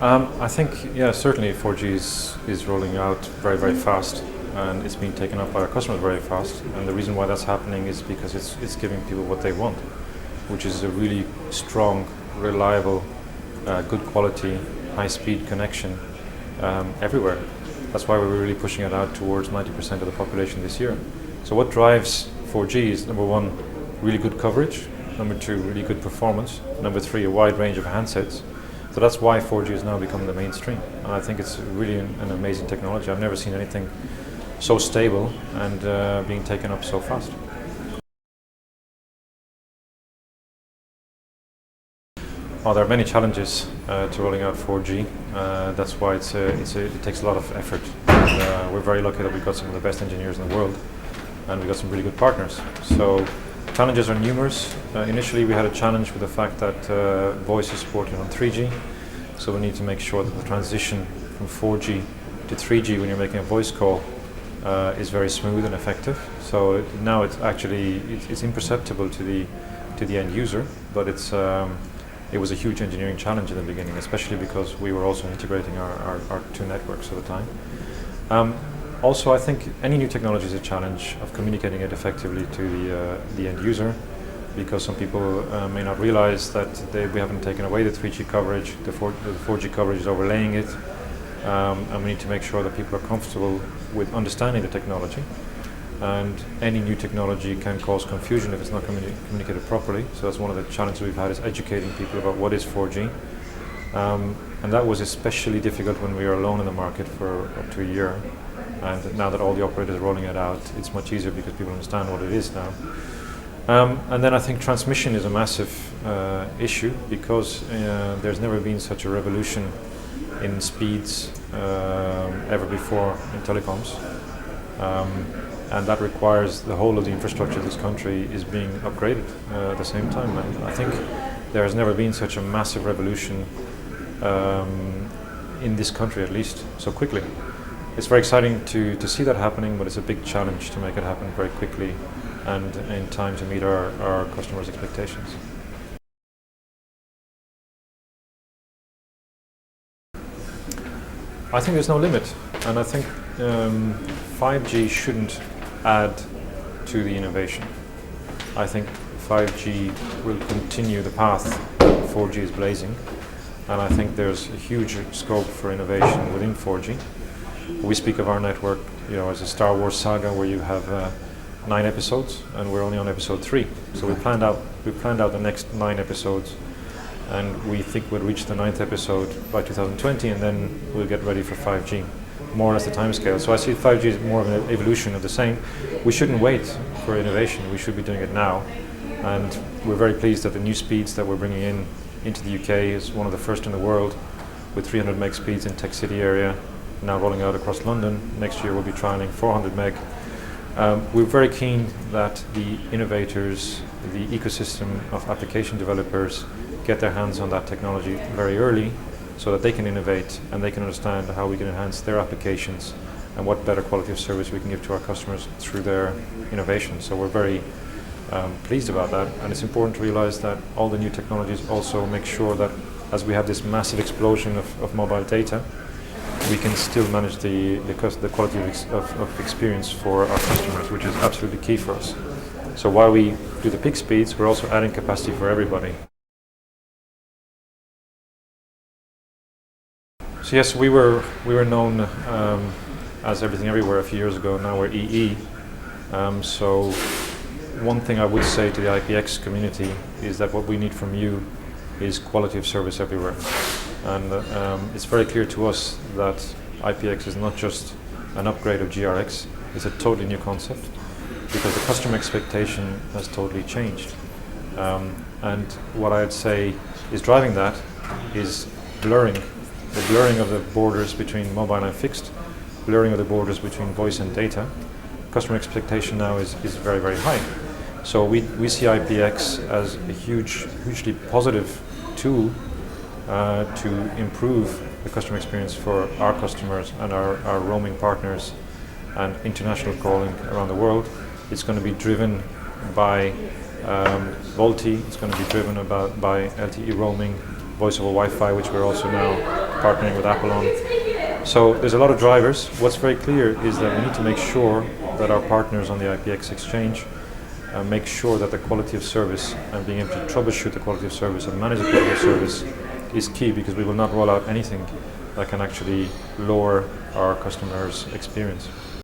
I think, yeah, certainly 4G is rolling out very, very fast, and it's being taken up by our customers very fast. And the reason why that's happening is because it's giving people what they want, which is a really strong, reliable, good quality, high-speed connection everywhere. That's why we're really pushing it out towards 90% of the population this year. So what drives 4G is, number one, really good coverage, number two, really good performance, number three, a wide range of handsets. So that's why 4G has now become the mainstream. And I think it's really an amazing technology. I've never seen anything so stable and being taken up so fast. Oh, there are many challenges to rolling out 4G. That's why it takes a lot of effort. And, we're very lucky that we've got some of the best engineers in the world, and we've got some really good partners. So challenges are numerous. Initially, we had a challenge with the fact that voice is supported on 3G. So we need to make sure that the transition from 4G to 3G when you're making a voice call is very smooth and effective. So now it's imperceptible to the end user, but it was a huge engineering challenge in the beginning, especially because we were also integrating our two networks at the time. Also, I think any new technology is a challenge of communicating it effectively to the end user, because some people may not realize that we haven't taken away the 3G coverage, the 4G coverage is overlaying it, and we need to make sure that people are comfortable with understanding the technology. And any new technology can cause confusion if it's not communicated properly. So that's one of the challenges we've had, is educating people about what is 4G. And that was especially difficult when we were alone in the market for up to a year. And now that all the operators are rolling it out, it's much easier because people understand what it is now. And then I think transmission is a massive issue, because there's never been such a revolution in speeds ever before in telecoms. And that requires the whole of the infrastructure of this country is being upgraded at the same time. And I think there has never been such a massive revolution in this country, at least, so quickly. It's very exciting to see that happening, but it's a big challenge to make it happen very quickly and in time to meet our customers' expectations. I think there's no limit, and I think 5G shouldn't add to the innovation. I think 5G will continue the path 4G is blazing, and I think there's a huge scope for innovation within 4G. We speak of our network, as a Star Wars saga where you have 9 episodes, and we're only on episode 3. So we planned out the next 9 episodes, and we think we'll reach the 9th episode by 2020, and then we'll get ready for 5G. More or less the timescale. So I see 5G as more of an evolution of the same. We shouldn't wait for innovation. We should be doing it now. And we're very pleased that the new speeds that we're bringing into the UK is one of the first in the world, with 300 meg speeds in Tech City area, now rolling out across London. Next year we'll be trialing 400 meg. We're very keen that the innovators, the ecosystem of application developers, get their hands on that technology very early, so that they can innovate and they can understand how we can enhance their applications and what better quality of service we can give to our customers through their innovation. So we're very pleased about that, and it's important to realize that all the new technologies also make sure that as we have this massive explosion of mobile data, we can still manage the quality of experience for our customers, which is absolutely key for us. So while we do the peak speeds, we're also adding capacity for everybody. So yes, we were known as Everything Everywhere a few years ago. Now we're EE. So one thing I would say to the IPX community is that what we need from you is quality of service everywhere. And it's very clear to us that IPX is not just an upgrade of GRX, it's a totally new concept, because the customer expectation has totally changed. And what I'd say is driving that is the blurring of the borders between mobile and fixed, blurring of the borders between voice and data. Customer expectation now is very, very high. So we see IPX as a hugely positive tool to improve the customer experience for our customers and our roaming partners and international calling around the world. It's going to be driven by VoLTE, it's going to be driven by LTE roaming, voice over Wi-Fi, which we're also now partnering with Apple on. So there's a lot of drivers. What's very clear is that we need to make sure that our partners on the IPX exchange make sure that the quality of service and being able to troubleshoot the quality of service and manage the quality of service is key, because we will not roll out anything that can actually lower our customers' experience.